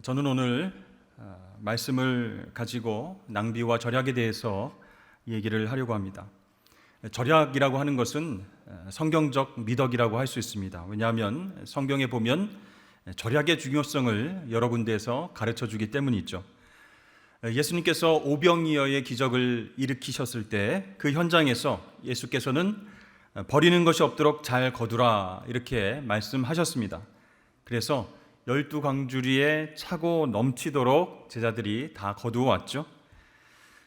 저는 오늘 말씀을 가지고 낭비와 절약에 대해서 얘기를 하려고 합니다. 절약이라고 하는 것은 성경적 미덕이라고 할 수 있습니다. 왜냐하면 성경에 보면 절약의 중요성을 여러 군데에서 가르쳐 주기 때문이죠. 예수님께서 오병이어의 기적을 일으키셨을 때 그 현장에서 예수께서는 버리는 것이 없도록 잘 거두라 이렇게 말씀하셨습니다. 그래서 12광주리에 차고 넘치도록 제자들이 다 거두어 왔죠.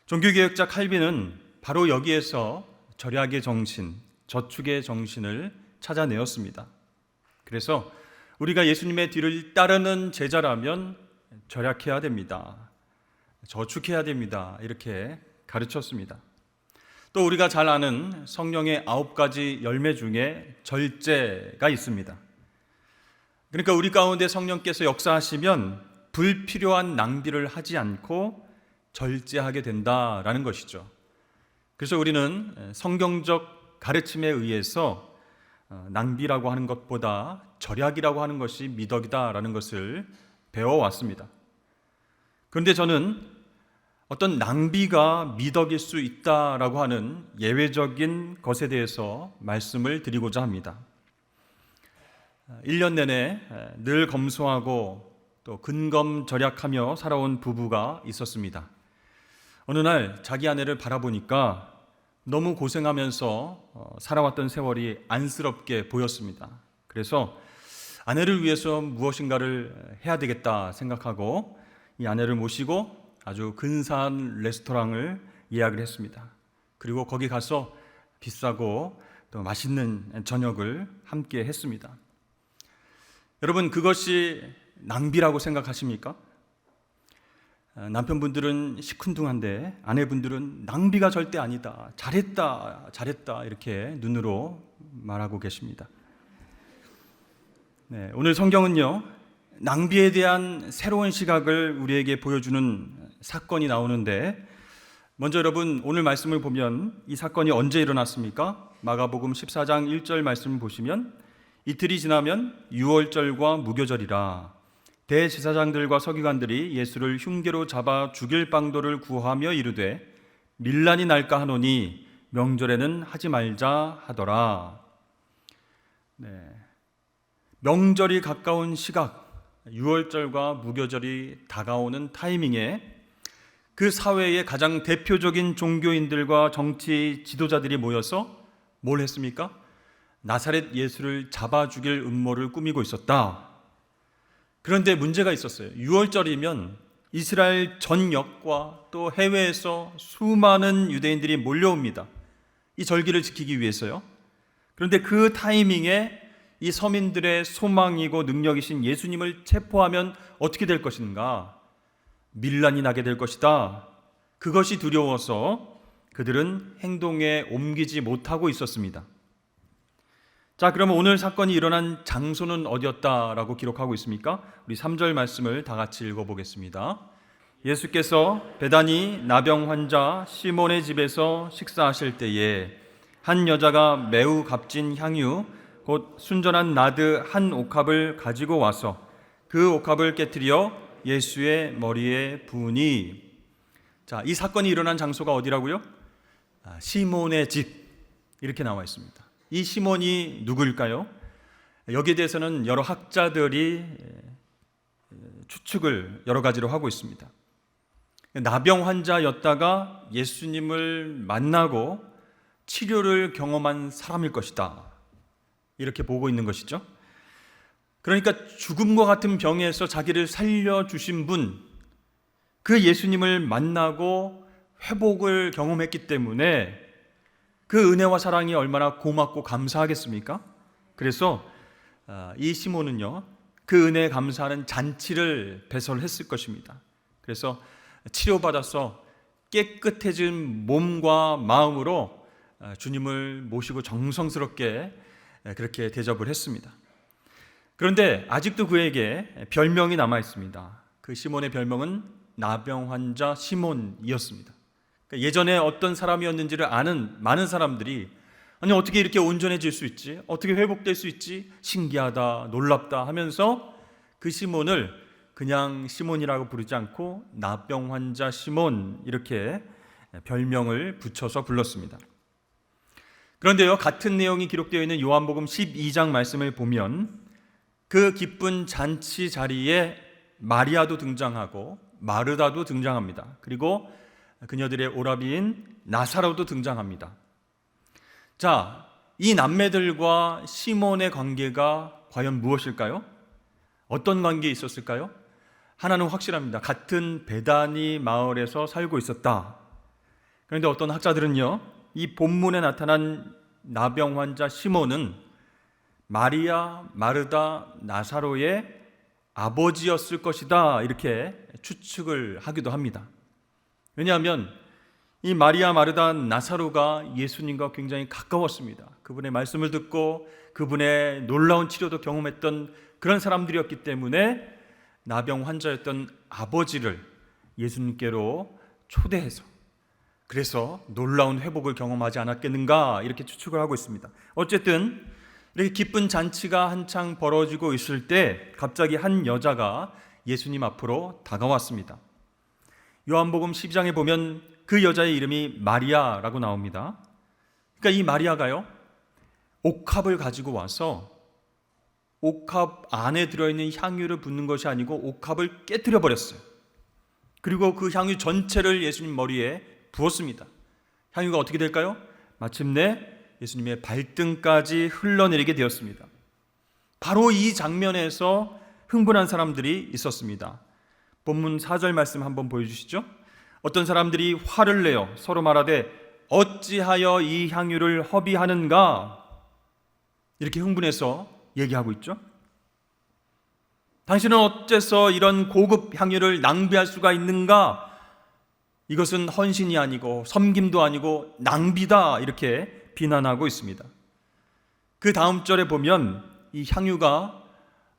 종교개혁자 칼빈은 바로 여기에서 절약의 정신, 저축의 정신을 찾아내었습니다. 그래서 우리가 예수님의 뒤를 따르는 제자라면 절약해야 됩니다. 저축해야 됩니다. 이렇게 가르쳤습니다. 또 우리가 잘 아는 성령의 9가지 열매 중에 절제가 있습니다. 그러니까 우리 가운데 성령께서 역사하시면 불필요한 낭비를 하지 않고 절제하게 된다라는 것이죠. 그래서 우리는 성경적 가르침에 의해서 낭비라고 하는 것보다 절약이라고 하는 것이 미덕이다라는 것을 배워왔습니다. 그런데 저는 어떤 낭비가 미덕일 수 있다라고 하는 예외적인 것에 대해서 말씀을 드리고자 합니다. 1년 내내 늘 검소하고 또 근검절약하며 살아온 부부가 있었습니다. 어느 날 자기 아내를 바라보니까 너무 고생하면서 살아왔던 세월이 안쓰럽게 보였습니다. 그래서 아내를 위해서 무엇인가를 해야 되겠다 생각하고 이 아내를 모시고 아주 근사한 레스토랑을 예약을 했습니다. 그리고 거기 가서 비싸고 또 맛있는 저녁을 함께 했습니다. 여러분, 그것이 낭비라고 생각하십니까? 남편분들은 시큰둥한데 아내분들은 낭비가 절대 아니다. 잘했다 이렇게 눈으로 말하고 계십니다. 네, 오늘 성경은요, 낭비에 대한 새로운 시각을 우리에게 보여주는 사건이 나오는데, 먼저 여러분 오늘 말씀을 보면 이 사건이 언제 일어났습니까? 마가복음 14장 1절 말씀을 보시면 이틀이 지나면 유월절과 무교절이라 대제사장들과 서기관들이 예수를 흉계로 잡아 죽일 방도를 구하며 이르되 밀란이 날까 하노니 명절에는 하지 말자 하더라. 네. 명절이 가까운 시각, 유월절과 무교절이 다가오는 타이밍에 그 사회의 가장 대표적인 종교인들과 정치 지도자들이 모여서 뭘 했습니까? 나사렛 예수를 잡아 죽일 음모를 꾸미고 있었다. 그런데 문제가 있었어요. 6월절이면 이스라엘 전역과 또 해외에서 수많은 유대인들이 몰려옵니다. 이 절기를 지키기 위해서요. 그런데 그 타이밍에 이 서민들의 소망이고 능력이신 예수님을 체포하면 어떻게 될 것인가? 밀란이 나게 될 것이다. 그것이 두려워서 그들은 행동에 옮기지 못하고 있었습니다. 자, 그러면 오늘 사건이 일어난 장소는 어디였다라고 기록하고 있습니까? 우리 3절 말씀을 다 같이 읽어보겠습니다. 예수께서 베다니 나병 환자 시몬의 집에서 식사하실 때에 한 여자가 매우 값진 향유 곧 순전한 나드 한 옥합을 가지고 와서 그 옥합을 깨뜨려 예수의 머리에 부으니, 자, 이 사건이 일어난 장소가 어디라고요? 시몬의 집, 이렇게 나와 있습니다. 이 시몬이 누구일까요? 여기에 대해서는 여러 학자들이 추측을 여러 가지로 하고 있습니다. 나병 환자였다가 예수님을 만나고 치료를 경험한 사람일 것이다. 이렇게 보고 있는 것이죠. 그러니까 죽음과 같은 병에서 자기를 살려주신 분, 그 예수님을 만나고 회복을 경험했기 때문에 그 은혜와 사랑이 얼마나 고맙고 감사하겠습니까? 그래서 이 시몬은요, 그 은혜에 감사하는 잔치를 배설했을 것입니다. 그래서 치료받아서 깨끗해진 몸과 마음으로 주님을 모시고 정성스럽게 그렇게 대접을 했습니다. 그런데 아직도 그에게 별명이 남아 있습니다. 그 시몬의 별명은 나병 환자 시몬이었습니다. 예전에 어떤 사람이었는지를 아는 많은 사람들이 아니 어떻게 이렇게 온전해질 수 있지? 어떻게 회복될 수 있지? 신기하다, 놀랍다 하면서 그 시몬을 그냥 시몬이라고 부르지 않고 나병 환자 시몬 이렇게 별명을 붙여서 불렀습니다. 그런데요, 같은 내용이 기록되어 있는 요한복음 12장 말씀을 보면 그 기쁜 잔치 자리에 마리아도 등장하고 마르다도 등장합니다. 그리고 그녀들의 오라비인 나사로도 등장합니다. 자, 이 남매들과 시몬의 관계가 과연 무엇일까요? 어떤 관계에 있었을까요? 하나는 확실합니다. 같은 베다니 마을에서 살고 있었다. 그런데 어떤 학자들은요, 이 본문에 나타난 나병 환자 시몬은 마리아, 마르다, 나사로의 아버지였을 것이다 이렇게 추측을 하기도 합니다. 왜냐하면 이 마리아, 마르다, 나사로가 예수님과 굉장히 가까웠습니다. 그분의 말씀을 듣고 그분의 놀라운 치료도 경험했던 그런 사람들이었기 때문에 나병 환자였던 아버지를 예수님께로 초대해서 그래서 놀라운 회복을 경험하지 않았겠는가 이렇게 추측을 하고 있습니다. 어쨌든 이렇게 기쁜 잔치가 한창 벌어지고 있을 때 갑자기 한 여자가 예수님 앞으로 다가왔습니다. 요한복음 12장에 보면 그 여자의 이름이 마리아라고 나옵니다. 그러니까 이 마리아가요, 옥합을 가지고 와서 옥합 안에 들어있는 향유를 붓는 것이 아니고 옥합을 깨뜨려 버렸어요. 그리고 그 향유 전체를 예수님 머리에 부었습니다. 향유가 어떻게 될까요? 마침내 예수님의 발등까지 흘러내리게 되었습니다. 바로 이 장면에서 흥분한 사람들이 있었습니다. 본문 4절 말씀 한번 보여주시죠. 어떤 사람들이 화를 내어 서로 말하되 어찌하여 이 향유를 허비하는가 이렇게 흥분해서 얘기하고 있죠. 당신은 어째서 이런 고급 향유를 낭비할 수가 있는가? 이것은 헌신이 아니고 섬김도 아니고 낭비다 이렇게 비난하고 있습니다. 그 다음 절에 보면 이 향유가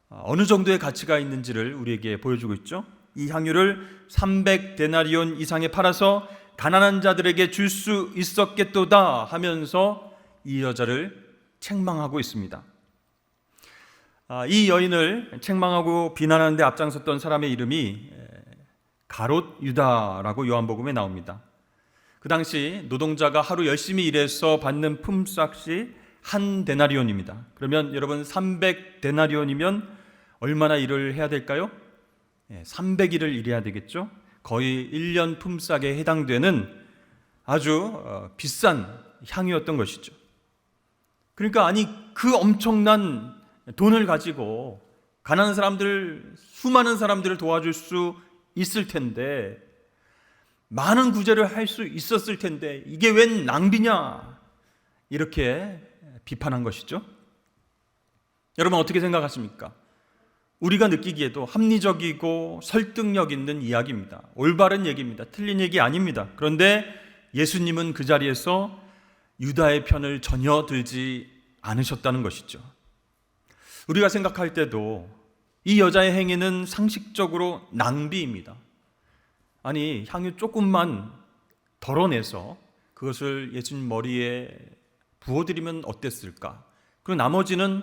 어느 정도의 가치가 있는지를 우리에게 보여주고 있죠. 이 향유를 300데나리온 이상에 팔아서 가난한 자들에게 줄 수 있었겠도다 하면서 이 여자를 책망하고 있습니다. 이 여인을 책망하고 비난하는 데 앞장섰던 사람의 이름이 가롯 유다라고 요한복음에 나옵니다. 그 당시 노동자가 하루 열심히 일해서 받는 품삯이 한 데나리온입니다. 그러면 여러분 300데나리온이면 얼마나 일을 해야 될까요? 300일을 일해야 되겠죠. 거의 1년 품삯에 해당되는 아주 비싼 향유였던 것이죠. 그러니까 아니 그 엄청난 돈을 가지고 가난한 사람들, 수많은 사람들을 도와줄 수 있을 텐데 많은 구제를 할 수 있었을 텐데 이게 웬 낭비냐 이렇게 비판한 것이죠. 여러분 어떻게 생각하십니까? 우리가 느끼기에도 합리적이고 설득력 있는 이야기입니다. 올바른 얘기입니다. 틀린 얘기 아닙니다. 그런데 예수님은 그 자리에서 유다의 편을 전혀 들지 않으셨다는 것이죠. 우리가 생각할 때도 이 여자의 행위는 상식적으로 낭비입니다. 아니 향유 조금만 덜어내서 그것을 예수님 머리에 부어드리면 어땠을까? 그리고 나머지는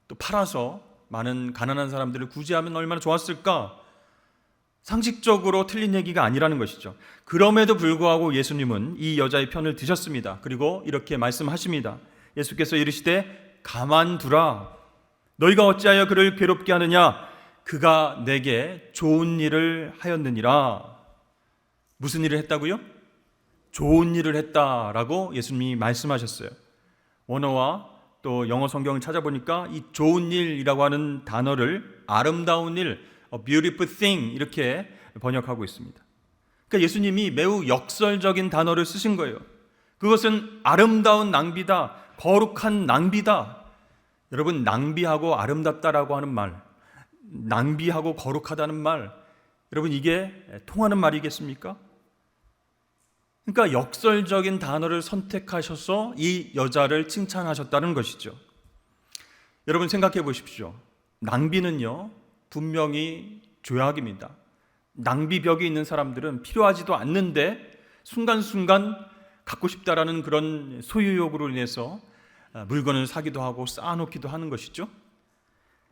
또 팔아서 많은 가난한 사람들을 구제하면 얼마나 좋았을까? 상식적으로 틀린 얘기가 아니라는 것이죠. 그럼에도 불구하고 예수님은 이 여자의 편을 드셨습니다. 그리고 이렇게 말씀하십니다. 예수께서 이르시되 가만두라. 너희가 어찌하여 그를 괴롭게 하느냐? 그가 내게 좋은 일을 하였느니라. 무슨 일을 했다고요? 좋은 일을 했다라고 예수님이 말씀하셨어요. 원어와 또 영어 성경을 찾아보니까 이 좋은 일이라고 하는 단어를 아름다운 일, a beautiful thing 이렇게 번역하고 있습니다. 그러니까 예수님이 매우 역설적인 단어를 쓰신 거예요. 그것은 아름다운 낭비다, 거룩한 낭비다. 여러분 낭비하고 아름답다라고 하는 말, 낭비하고 거룩하다는 말, 여러분 이게 통하는 말이겠습니까? 그러니까 역설적인 단어를 선택하셔서 이 여자를 칭찬하셨다는 것이죠. 여러분 생각해 보십시오. 낭비는요 분명히 죄악입니다. 낭비벽이 있는 사람들은 필요하지도 않는데 순간순간 갖고 싶다라는 그런 소유욕으로 인해서 물건을 사기도 하고 쌓아놓기도 하는 것이죠.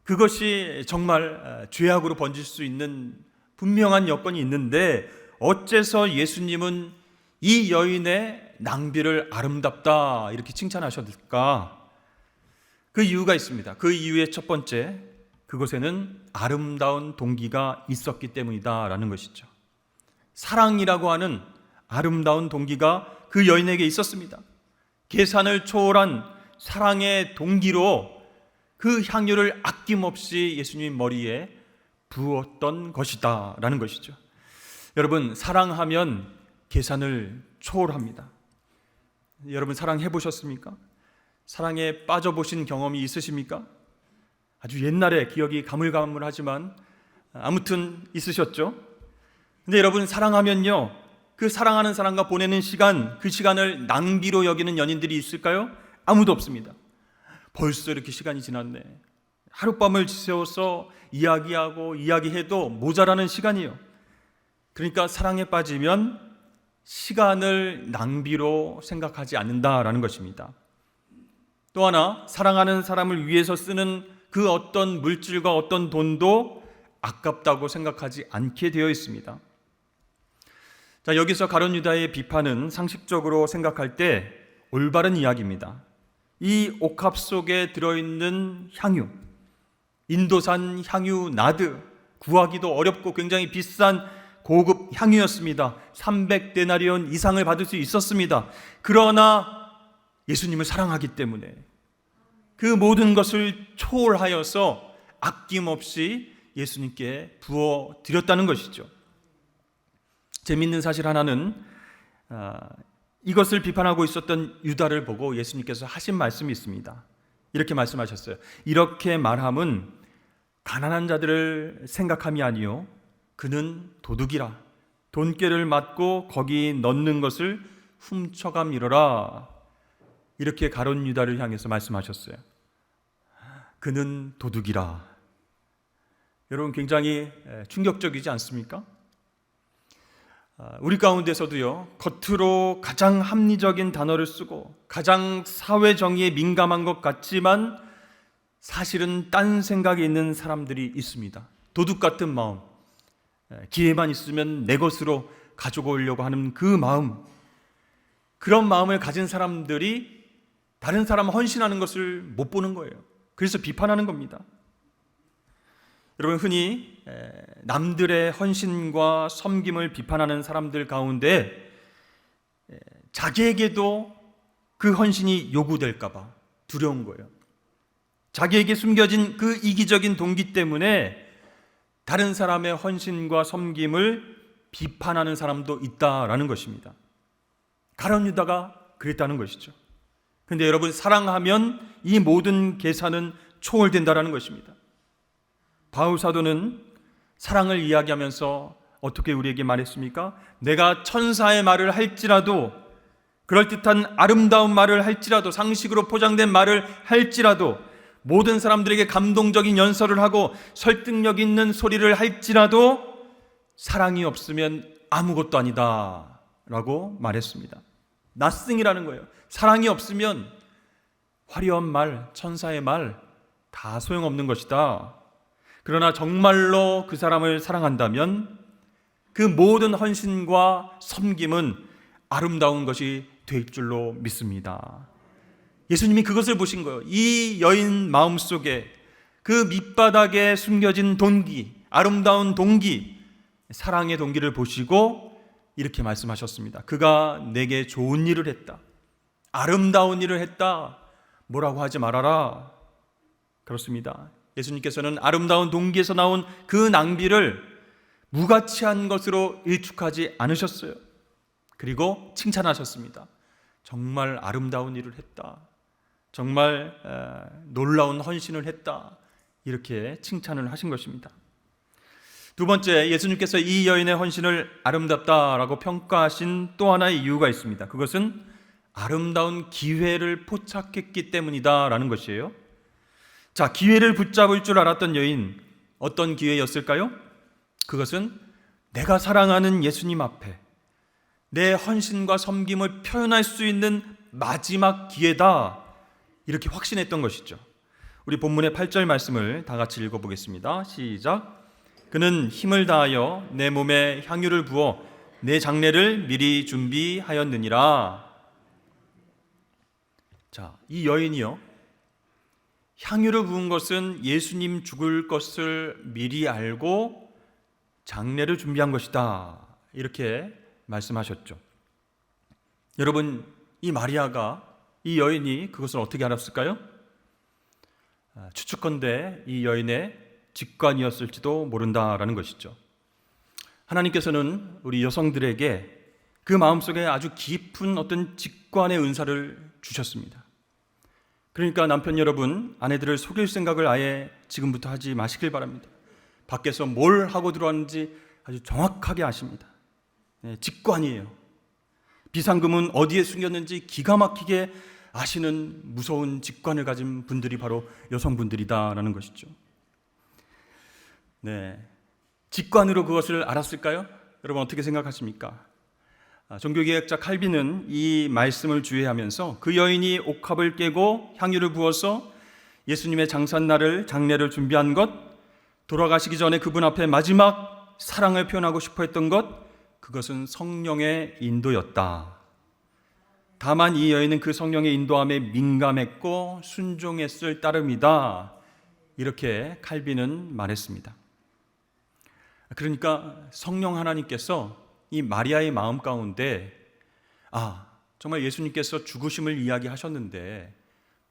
그것이 정말 죄악으로 번질 수 있는 분명한 여건이 있는데 어째서 예수님은 이 여인의 낭비를 아름답다 이렇게 칭찬하셨을까? 그 이유가 있습니다. 그 이유의 첫 번째, 그것에는 아름다운 동기가 있었기 때문이다라는 것이죠. 사랑이라고 하는 아름다운 동기가 그 여인에게 있었습니다. 계산을 초월한 사랑의 동기로 그 향유를 아낌없이 예수님 머리에 부었던 것이다 라는 것이죠. 여러분, 사랑하면 계산을 초월합니다. 여러분, 사랑해 보셨습니까? 사랑에 빠져보신 경험이 있으십니까? 아주 옛날에 기억이 가물가물하지만 아무튼 있으셨죠? 근데 여러분, 사랑하면요, 그 사랑하는 사람과 보내는 시간, 그 시간을 낭비로 여기는 연인들이 있을까요? 아무도 없습니다. 벌써 이렇게 시간이 지났네. 하룻밤을 지새워서 이야기하고 이야기해도 모자라는 시간이에요. 그러니까 사랑에 빠지면 시간을 낭비로 생각하지 않는다라는 것입니다. 또 하나, 사랑하는 사람을 위해서 쓰는 그 어떤 물질과 어떤 돈도 아깝다고 생각하지 않게 되어 있습니다. 자, 여기서 가룟 유다의 비판은 상식적으로 생각할 때 올바른 이야기입니다. 이 옥합 속에 들어있는 향유, 인도산 향유 나드, 구하기도 어렵고 굉장히 비싼 고급 향유였습니다. 300데나리온 이상을 받을 수 있었습니다. 그러나 예수님을 사랑하기 때문에 그 모든 것을 초월하여서 아낌없이 예수님께 부어드렸다는 것이죠. 재미있는 사실 하나는 이것을 비판하고 있었던 유다를 보고 예수님께서 하신 말씀이 있습니다. 이렇게 말씀하셨어요. 이렇게 말함은 가난한 자들을 생각함이 아니요 그는 도둑이라. 돈꾀를 맞고 거기 넣는 것을 훔쳐감이로라. 이렇게 가룟 유다를 향해서 말씀하셨어요. 그는 도둑이라. 여러분, 굉장히 충격적이지 않습니까? 우리 가운데서도요, 겉으로 가장 합리적인 단어를 쓰고 가장 사회 정의에 민감한 것 같지만 사실은 딴 생각이 있는 사람들이 있습니다. 도둑 같은 마음, 기회만 있으면 내 것으로 가져오려고 하는 그 마음, 그런 마음을 가진 사람들이 다른 사람 헌신하는 것을 못 보는 거예요. 그래서 비판하는 겁니다. 여러분, 흔히 남들의 헌신과 섬김을 비판하는 사람들 가운데 자기에게도 그 헌신이 요구될까 봐 두려운 거예요. 자기에게 숨겨진 그 이기적인 동기 때문에 다른 사람의 헌신과 섬김을 비판하는 사람도 있다라는 것입니다. 가룟 유다가 그랬다는 것이죠. 그런데 여러분, 사랑하면 이 모든 계산은 초월된다라는 것입니다. 바울 사도는 사랑을 이야기하면서 어떻게 우리에게 말했습니까? 내가 천사의 말을 할지라도, 그럴듯한 아름다운 말을 할지라도, 상식으로 포장된 말을 할지라도, 모든 사람들에게 감동적인 연설을 하고 설득력 있는 소리를 할지라도 사랑이 없으면 아무것도 아니다 라고 말했습니다. nothing이라는 거예요. 사랑이 없으면 화려한 말, 천사의 말 다 소용없는 것이다. 그러나 정말로 그 사람을 사랑한다면 그 모든 헌신과 섬김은 아름다운 것이 될 줄로 믿습니다. 예수님이 그것을 보신 거예요. 이 여인 마음속에 그 밑바닥에 숨겨진 동기, 아름다운 동기, 사랑의 동기를 보시고 이렇게 말씀하셨습니다. 그가 내게 좋은 일을 했다. 아름다운 일을 했다. 뭐라고 하지 말아라. 그렇습니다. 예수님께서는 아름다운 동기에서 나온 그 낭비를 무가치한 것으로 일축하지 않으셨어요. 그리고 칭찬하셨습니다. 정말 아름다운 일을 했다. 정말 놀라운 헌신을 했다. 이렇게 칭찬을 하신 것입니다. 두 번째, 예수님께서 이 여인의 헌신을 아름답다라고 평가하신 또 하나의 이유가 있습니다. 그것은 아름다운 기회를 포착했기 때문이다라는 것이에요. 자, 기회를 붙잡을 줄 알았던 여인, 어떤 기회였을까요? 그것은 내가 사랑하는 예수님 앞에 내 헌신과 섬김을 표현할 수 있는 마지막 기회다, 이렇게 확신했던 것이죠. 우리 본문의 8절 말씀을 다 같이 읽어보겠습니다. 시작. 그는 힘을 다하여 내 몸에 향유를 부어 내 장례를 미리 준비하였느니라. 자, 이 여인이요, 향유를 부은 것은 예수님 죽을 것을 미리 알고 장례를 준비한 것이다, 이렇게 말씀하셨죠. 여러분, 이 마리아가, 이 여인이 그것을 어떻게 알았을까요? 추측컨대 이 여인의 직관이었을지도 모른다라는 것이죠. 하나님께서는 우리 여성들에게 그 마음속에 아주 깊은 어떤 직관의 은사를 주셨습니다. 그러니까 남편 여러분, 아내들을 속일 생각을 아예 지금부터 하지 마시길 바랍니다. 밖에서 뭘 하고 들어왔는지 아주 정확하게 아십니다. 직관이에요. 비상금은 어디에 숨겼는지 기가 막히게 아시는 무서운 직관을 가진 분들이 바로 여성분들이다라는 것이죠. 네, 직관으로 그것을 알았을까요? 여러분 어떻게 생각하십니까? 종교개혁자 칼빈은 이 말씀을 주의하면서 그 여인이 옥합을 깨고 향유를 부어서 예수님의 장례를 준비한 것, 돌아가시기 전에 그분 앞에 마지막 사랑을 표현하고 싶어 했던 것, 그것은 성령의 인도였다. 다만 이 여인은 그 성령의 인도함에 민감했고 순종했을 따름이다, 이렇게 칼빈은 말했습니다. 그러니까 성령 하나님께서 이 마리아의 마음 가운데 정말 예수님께서 죽으심을 이야기하셨는데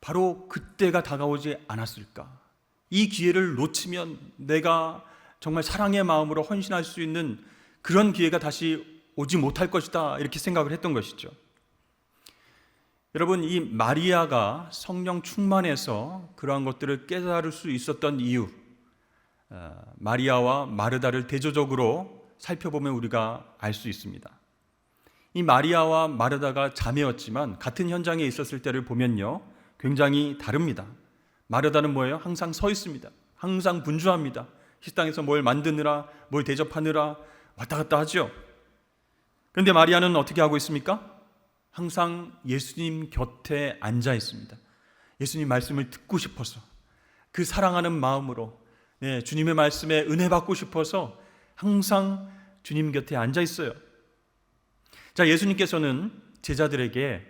바로 그때가 다가오지 않았을까? 이 기회를 놓치면 내가 정말 사랑의 마음으로 헌신할 수 있는 그런 기회가 다시 오지 못할 것이다, 이렇게 생각을 했던 것이죠. 여러분, 이 마리아가 성령 충만해서 그러한 것들을 깨달을 수 있었던 이유, 마리아와 마르다를 대조적으로 살펴보면 우리가 알 수 있습니다. 이 마리아와 마르다가 자매였지만 같은 현장에 있었을 때를 보면요, 굉장히 다릅니다. 마르다는 뭐예요? 항상 서 있습니다. 항상 분주합니다. 식당에서 뭘 만드느라, 뭘 대접하느라 왔다 갔다 하죠. 그런데 마리아는 어떻게 하고 있습니까? 항상 예수님 곁에 앉아 있습니다. 예수님 말씀을 듣고 싶어서, 그 사랑하는 마음으로 주님의 말씀에 은혜 받고 싶어서 항상 주님 곁에 앉아 있어요. 자, 예수님께서는 제자들에게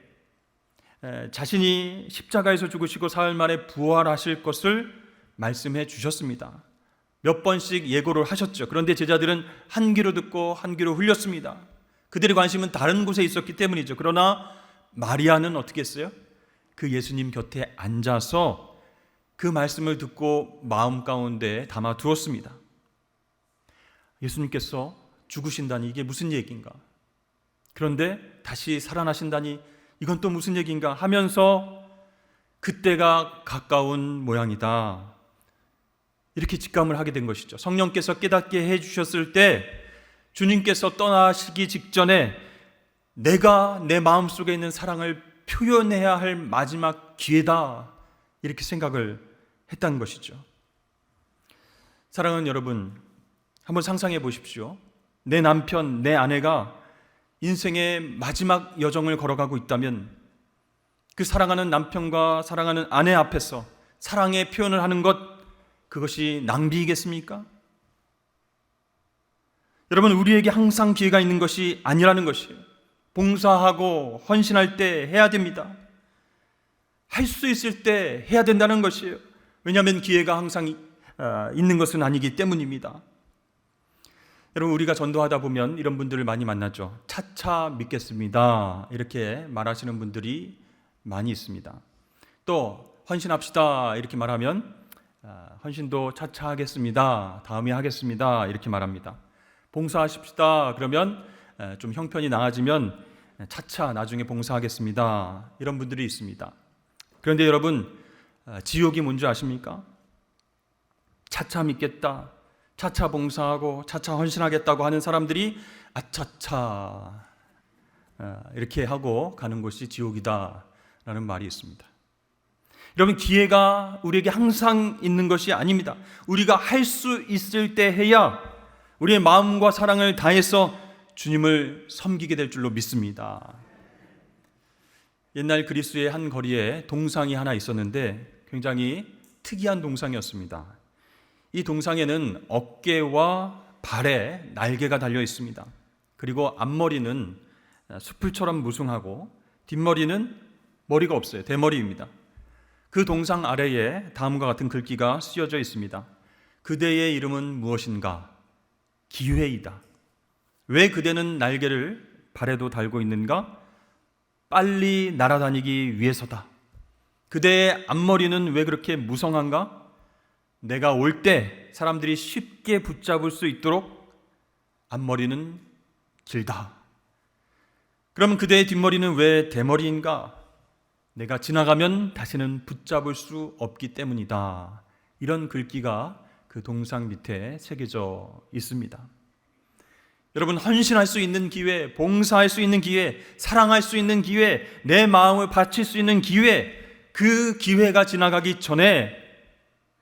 자신이 십자가에서 죽으시고 사흘 만에 부활하실 것을 말씀해 주셨습니다. 몇 번씩 예고를 하셨죠. 그런데 제자들은 한 귀로 듣고 한 귀로 흘렸습니다. 그들의 관심은 다른 곳에 있었기 때문이죠. 그러나 마리아는 어떻게 했어요? 그 예수님 곁에 앉아서 그 말씀을 듣고 마음 가운데 담아 두었습니다. 예수님께서 죽으신다니 이게 무슨 얘기인가? 그런데 다시 살아나신다니 이건 또 무슨 얘기인가 하면서 그때가 가까운 모양이다, 이렇게 직감을 하게 된 것이죠. 성령께서 깨닫게 해주셨을 때 주님께서 떠나시기 직전에 내가 내 마음속에 있는 사랑을 표현해야 할 마지막 기회다, 이렇게 생각을 했다는 것이죠. 사랑하는 여러분, 한번 상상해 보십시오. 내 남편, 내 아내가 인생의 마지막 여정을 걸어가고 있다면 그 사랑하는 남편과 사랑하는 아내 앞에서 사랑의 표현을 하는 것, 그것이 낭비이겠습니까? 여러분, 우리에게 항상 기회가 있는 것이 아니라는 것이에요. 봉사하고 헌신할 때 해야 됩니다. 할 수 있을 때 해야 된다는 것이에요. 왜냐하면 기회가 항상 있는 것은 아니기 때문입니다. 여러분, 우리가 전도하다 보면 이런 분들을 많이 만나죠. 차차 믿겠습니다, 이렇게 말하시는 분들이 많이 있습니다. 또 헌신합시다 이렇게 말하면 헌신도 차차 하겠습니다, 다음에 하겠습니다, 이렇게 말합니다. 봉사하십시다 그러면 좀 형편이 나아지면 차차 나중에 봉사하겠습니다, 이런 분들이 있습니다. 그런데 여러분, 지옥이 뭔지 아십니까? 차차 믿겠다, 차차 봉사하고 차차 헌신하겠다고 하는 사람들이 아차차 이렇게 하고 가는 곳이 지옥이다라는 말이 있습니다. 여러분, 기회가 우리에게 항상 있는 것이 아닙니다. 우리가 할 수 있을 때 해야 우리의 마음과 사랑을 다해서 주님을 섬기게 될 줄로 믿습니다. 옛날 그리스의 한 거리에 동상이 하나 있었는데 굉장히 특이한 동상이었습니다. 이 동상에는 어깨와 발에 날개가 달려 있습니다. 그리고 앞머리는 수풀처럼 무성하고 뒷머리는 머리가 없어요. 대머리입니다. 그 동상 아래에 다음과 같은 글귀가 쓰여져 있습니다. 그대의 이름은 무엇인가? 기회이다. 왜 그대는 날개를 발에도 달고 있는가? 빨리 날아다니기 위해서다. 그대의 앞머리는 왜 그렇게 무성한가? 내가 올 때 사람들이 쉽게 붙잡을 수 있도록 앞머리는 길다. 그럼 그대의 뒷머리는 왜 대머리인가? 내가 지나가면 다시는 붙잡을 수 없기 때문이다. 이런 글귀가 그 동상 밑에 새겨져 있습니다. 여러분, 헌신할 수 있는 기회, 봉사할 수 있는 기회, 사랑할 수 있는 기회, 내 마음을 바칠 수 있는 기회, 그 기회가 지나가기 전에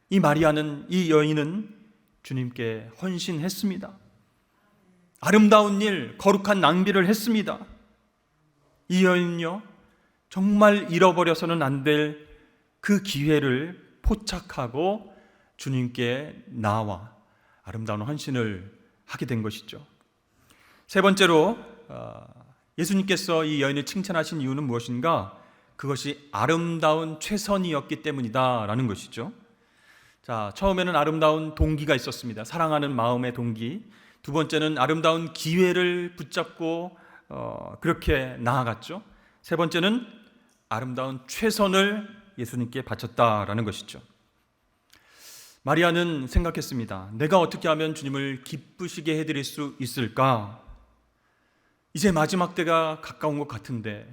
이 마리아는, 이 여인은 주님께 헌신했습니다. 아름다운 일, 거룩한 낭비를 했습니다. 이 여인은요, 정말 잃어버려서는 안 될 그 기회를 포착하고 주님께 나와 아름다운 헌신을 하게 된 것이죠. 세 번째로 예수님께서 이 여인을 칭찬하신 이유는 무엇인가? 그것이 아름다운 최선이었기 때문이다 라는 것이죠. 자, 처음에는 아름다운 동기가 있었습니다. 사랑하는 마음의 동기. 두 번째는 아름다운 기회를 붙잡고 그렇게 나아갔죠. 세 번째는 아름다운 최선을 예수님께 바쳤다라는 것이죠. 마리아는 생각했습니다. 내가 어떻게 하면 주님을 기쁘시게 해드릴 수 있을까? 이제 마지막 때가 가까운 것 같은데,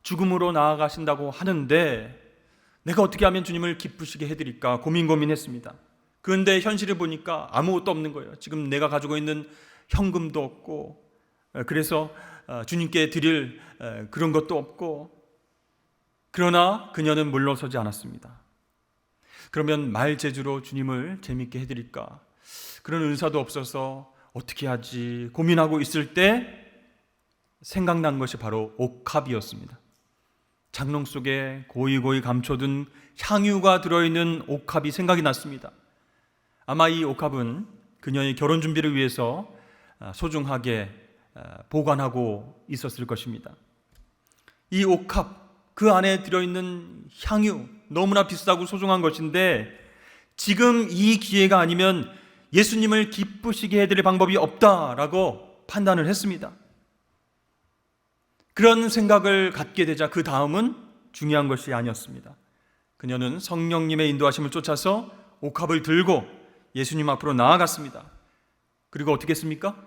죽음으로 나아가신다고 하는데 내가 어떻게 하면 주님을 기쁘시게 해드릴까 고민했습니다. 그런데 현실을 보니까 아무것도 없는 거예요. 지금 내가 가지고 있는 현금도 없고, 그래서 주님께 드릴 그런 것도 없고, 그러나 그녀는 물러서지 않았습니다. 그러면 말재주로 주님을 재밌게 해드릴까? 그런 은사도 없어서 어떻게 하지 고민하고 있을 때 생각난 것이 바로 옥합이었습니다. 장롱 속에 고이고이 감춰둔 향유가 들어있는 옥합이 생각이 났습니다. 아마 이 옥합은 그녀의 결혼 준비를 위해서 소중하게 보관하고 있었을 것입니다. 이 옥합, 그 안에 들어있는 향유, 너무나 비싸고 소중한 것인데 지금 이 기회가 아니면 예수님을 기쁘시게 해드릴 방법이 없다라고 판단을 했습니다. 그런 생각을 갖게 되자 그 다음은 중요한 것이 아니었습니다. 그녀는 성령님의 인도하심을 쫓아서 옥합을 들고 예수님 앞으로 나아갔습니다. 그리고 어떻게 했습니까?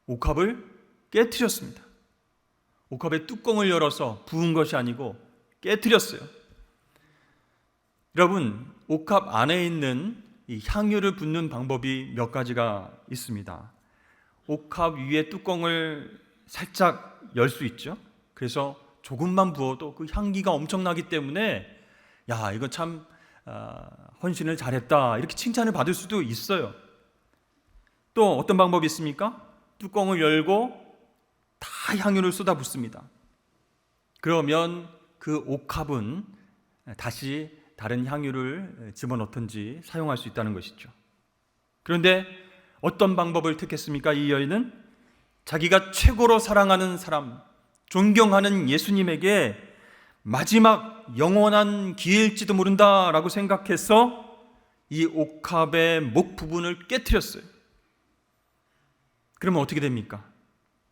옥합을 깨트렸습니다. 옥합의 뚜껑을 열어서 부은 것이 아니고 깨트렸어요. 여러분, 옥합 안에 있는 이 향유를 붓는 방법이 몇 가지가 있습니다. 옥합 위에 뚜껑을 살짝 열 수 있죠. 그래서 조금만 부어도 그 향기가 엄청나기 때문에 야, 이거 참 헌신을 잘했다 이렇게 칭찬을 받을 수도 있어요. 또 어떤 방법이 있습니까? 뚜껑을 열고 다 향유를 쏟아붓습니다. 그러면 그 옥합은 다시 다른 향유를 집어넣든지 사용할 수 있다는 것이죠. 그런데 어떤 방법을 택했습니까? 이 여인은 자기가 최고로 사랑하는 사람, 존경하는 예수님에게 마지막 영원한 기회일지도 모른다라고 생각해서 이 옥합의 목 부분을 깨트렸어요. 그러면 어떻게 됩니까?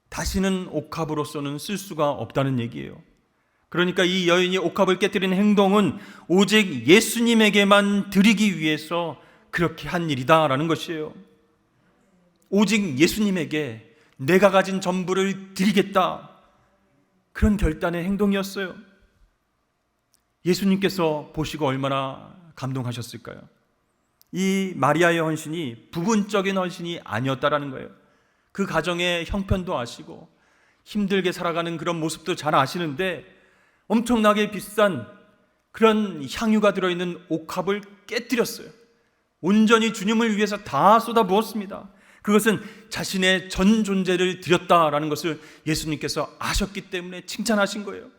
다시는 옥합으로서는 쓸 수가 없다는 얘기예요. 그러니까 이 여인이 옥합을 깨트리는 행동은 오직 예수님에게만 드리기 위해서 그렇게 한 일이다라는 것이에요. 오직 예수님에게 내가 가진 전부를 드리겠다, 그런 결단의 행동이었어요. 예수님께서 보시고 얼마나 감동하셨을까요? 이 마리아의 헌신이 부분적인 헌신이 아니었다라는 거예요. 그 가정의 형편도 아시고 힘들게 살아가는 그런 모습도 잘 아시는데 엄청나게 비싼 그런 향유가 들어있는 옥합을 깨뜨렸어요. 온전히 주님을 위해서 다 쏟아부었습니다. 그것은 자신의 전 존재를 드렸다라는 것을 예수님께서 아셨기 때문에 칭찬하신 거예요.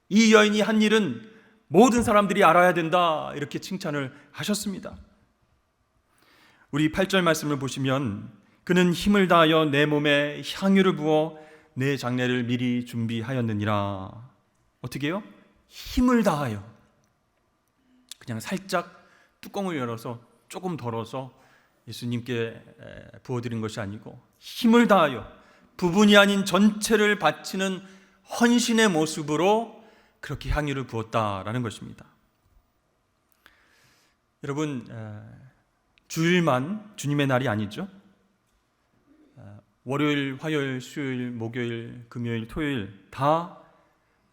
이 여인이 한 일은 모든 사람들이 알아야 된다, 이렇게 칭찬을 하셨습니다. 우리 8절 말씀을 보시면 그는 힘을 다하여 내 몸에 향유를 부어 내 장례를 미리 준비하였느니라. 어떻게 해요? 힘을 다하여. 그냥 살짝 뚜껑을 열어서 조금 덜어서 예수님께 부어드린 것이 아니고 힘을 다하여 부분이 아닌 전체를 바치는 헌신의 모습으로 그렇게 향유를 부었다라는 것입니다. 여러분, 주일만 주님의 날이 아니죠. 월요일, 화요일, 수요일, 목요일, 금요일, 토요일 다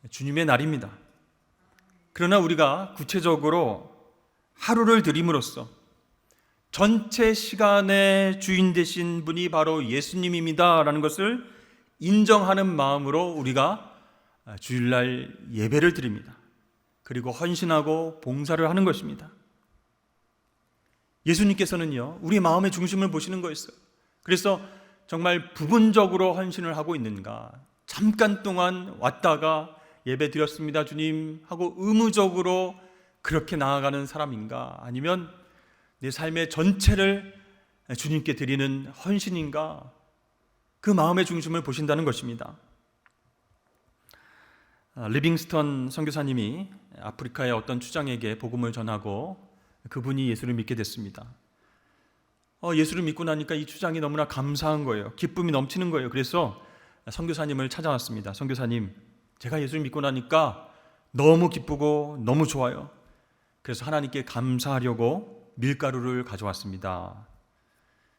주님의 날입니다. 그러나 우리가 구체적으로 하루를 드림으로써 전체 시간의 주인 되신 분이 바로 예수님입니다라는 것을 인정하는 마음으로 우리가 주일날 예배를 드립니다. 그리고 헌신하고 봉사를 하는 것입니다. 예수님께서는요, 우리 마음의 중심을 보시는 거였어요. 그래서 정말 부분적으로 헌신을 하고 있는가, 잠깐 동안 왔다가 예배 드렸습니다 주님 하고 의무적으로 그렇게 나아가는 사람인가, 아니면 내 삶의 전체를 주님께 드리는 헌신인가, 그 마음의 중심을 보신다는 것입니다. 리빙스턴 선교사님이 아프리카의 어떤 추장에게 복음을 전하고 그분이 예수를 믿게 됐습니다. 예수를 믿고 나니까 이 추장이 너무나 감사한 거예요. 기쁨이 넘치는 거예요. 그래서 선교사님을 찾아왔습니다. 선교사님, 제가 예수를 믿고 나니까 너무 기쁘고 너무 좋아요. 그래서 하나님께 감사하려고 밀가루를 가져왔습니다.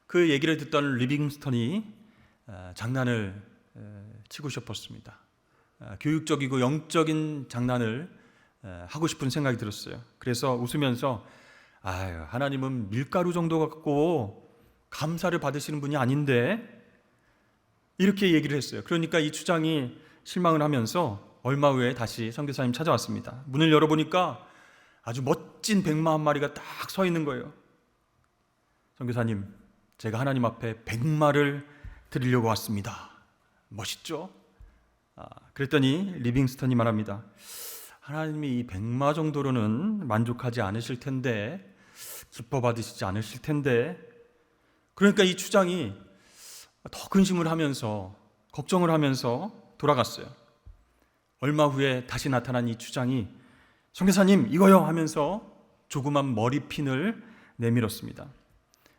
그 얘기를 듣던 리빙스턴이 장난을 치고 싶었습니다. 교육적이고 영적인 장난을 하고 싶은 생각이 들었어요. 그래서 웃으면서 하나님은 밀가루 정도 갖고 감사를 받으시는 분이 아닌데, 이렇게 얘기를 했어요. 그러니까 이 추장이 실망을 하면서 얼마 후에 다시 선교사님 찾아왔습니다. 문을 열어보니까 아주 멋진 백마 한 마리가 딱 서 있는 거예요. 선교사님, 제가 하나님 앞에 백마를 드리려고 왔습니다. 멋있죠? 그랬더니 리빙스턴이 말합니다. 하나님이 이 백마 정도로는 만족하지 않으실 텐데, 기뻐 받으시지 않으실 텐데. 그러니까 이 추장이 더 근심을 하면서 걱정을 하면서 돌아갔어요. 얼마 후에 다시 나타난 이 추장이 선교사님 이거요 하면서 조그만 머리핀을 내밀었습니다.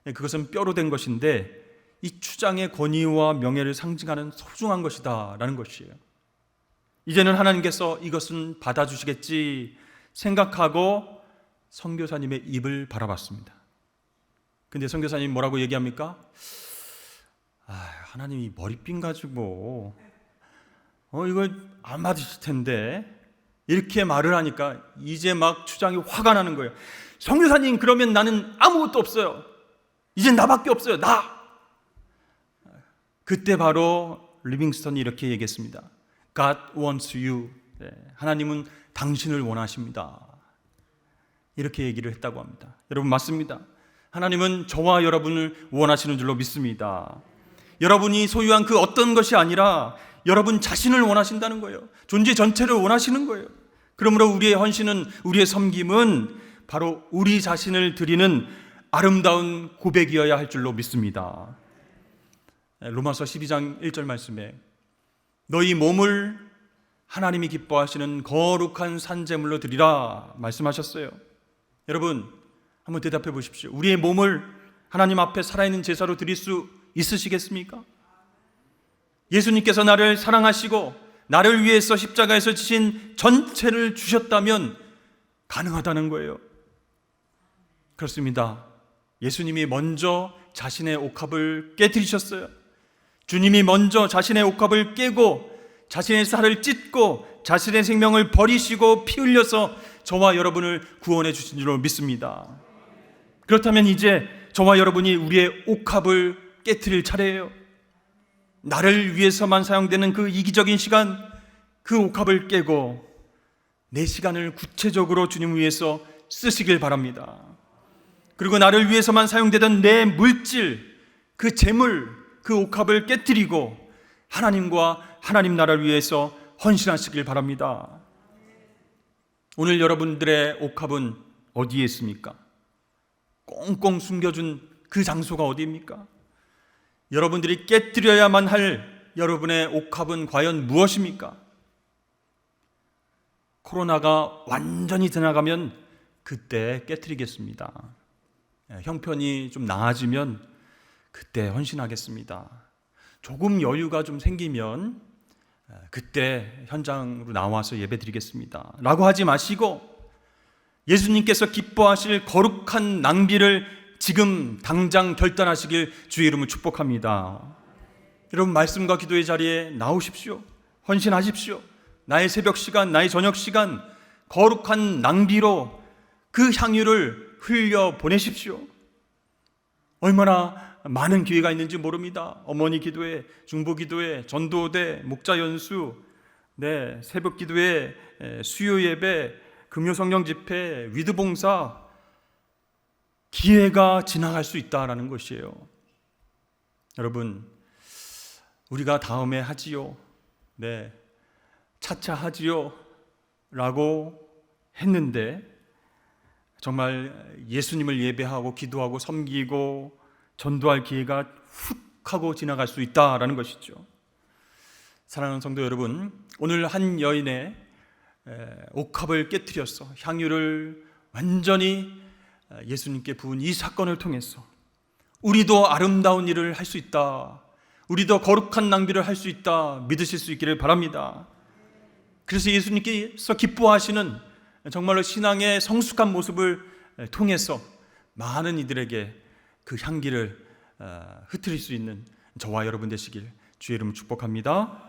그것은 뼈로 된 것인데 이 추장의 권위와 명예를 상징하는 소중한 것이다 라는 것이에요. 이제는 하나님께서 이것은 받아주시겠지 생각하고 선교사님의 입을 바라봤습니다. 근데 선교사님 뭐라고 얘기합니까? 하나님이 머리핀 가지고 이걸 안 받으실 텐데, 이렇게 말을 하니까 이제 막 추장이 화가 나는 거예요. 선교사님, 그러면 나는 아무것도 없어요. 이제 나밖에 없어요. 나. 그때 바로 리빙스턴이 이렇게 얘기했습니다. God wants you. 하나님은 당신을 원하십니다. 이렇게 얘기를 했다고 합니다. 여러분, 맞습니다. 하나님은 저와 여러분을 원하시는 줄로 믿습니다. 여러분이 소유한 그 어떤 것이 아니라 여러분 자신을 원하신다는 거예요. 존재 전체를 원하시는 거예요. 그러므로 우리의 헌신은, 우리의 섬김은 바로 우리 자신을 드리는 아름다운 고백이어야 할 줄로 믿습니다. 로마서 12장 1절 말씀에 너희 몸을 하나님이 기뻐하시는 거룩한 산제물로 드리라 말씀하셨어요. 여러분, 한번 대답해 보십시오. 우리의 몸을 하나님 앞에 살아있는 제사로 드릴 수 있으시겠습니까? 예수님께서 나를 사랑하시고 나를 위해서 십자가에서 지신 전체를 주셨다면 가능하다는 거예요. 그렇습니다. 예수님이 먼저 자신의 옥합을 깨뜨리셨어요. 주님이 먼저 자신의 옥합을 깨고 자신의 살을 찢고 자신의 생명을 버리시고 피 흘려서 저와 여러분을 구원해 주신 줄로 믿습니다. 그렇다면 이제 저와 여러분이 우리의 옥합을 깨뜨릴 차례예요. 나를 위해서만 사용되는 그 이기적인 시간, 그 옥합을 깨고 내 시간을 구체적으로 주님 위해서 쓰시길 바랍니다. 그리고 나를 위해서만 사용되던 내 물질, 그 재물, 그 옥합을 깨뜨리고 하나님과 하나님 나라를 위해서 헌신하시길 바랍니다. 오늘 여러분들의 옥합은 어디에 있습니까? 꽁꽁 숨겨준 그 장소가 어디입니까? 여러분들이 깨뜨려야만 할 여러분의 옥합은 과연 무엇입니까? 코로나가 완전히 지나가면 그때 깨뜨리겠습니다. 형편이 좀 나아지면 그때 헌신하겠습니다. 조금 여유가 좀 생기면 그때 현장으로 나와서 예배드리겠습니다 라고 하지 마시고 예수님께서 기뻐하실 거룩한 낭비를 지금 당장 결단하시길 주의 이름으로 축복합니다. 여러분, 말씀과 기도의 자리에 나오십시오. 헌신하십시오. 나의 새벽 시간, 나의 저녁 시간 거룩한 낭비로 그 향유를 흘려 보내십시오. 얼마나 많은 기회가 있는지 모릅니다. 어머니 기도회, 중보 기도회, 전도대, 목자 연수, 새벽 기도회, 수요 예배, 금요 성령 집회, 위드 봉사, 기회가 지나갈 수 있다라는 것이에요. 여러분, 우리가 다음에 하지요, 차차 하지요 라고 했는데 정말 예수님을 예배하고 기도하고 섬기고 전도할 기회가 훅 하고 지나갈 수 있다라는 것이죠. 사랑하는 성도 여러분, 오늘 한 여인의 옥합을 깨뜨려서 향유를 완전히 예수님께 부은 이 사건을 통해서 우리도 아름다운 일을 할 수 있다, 우리도 거룩한 낭비를 할 수 있다 믿으실 수 있기를 바랍니다. 그래서 예수님께서 기뻐하시는 정말로 신앙의 성숙한 모습을 통해서 많은 이들에게 그 향기를 흩트릴 수 있는 저와 여러분 되시길 주의 이름으로 축복합니다.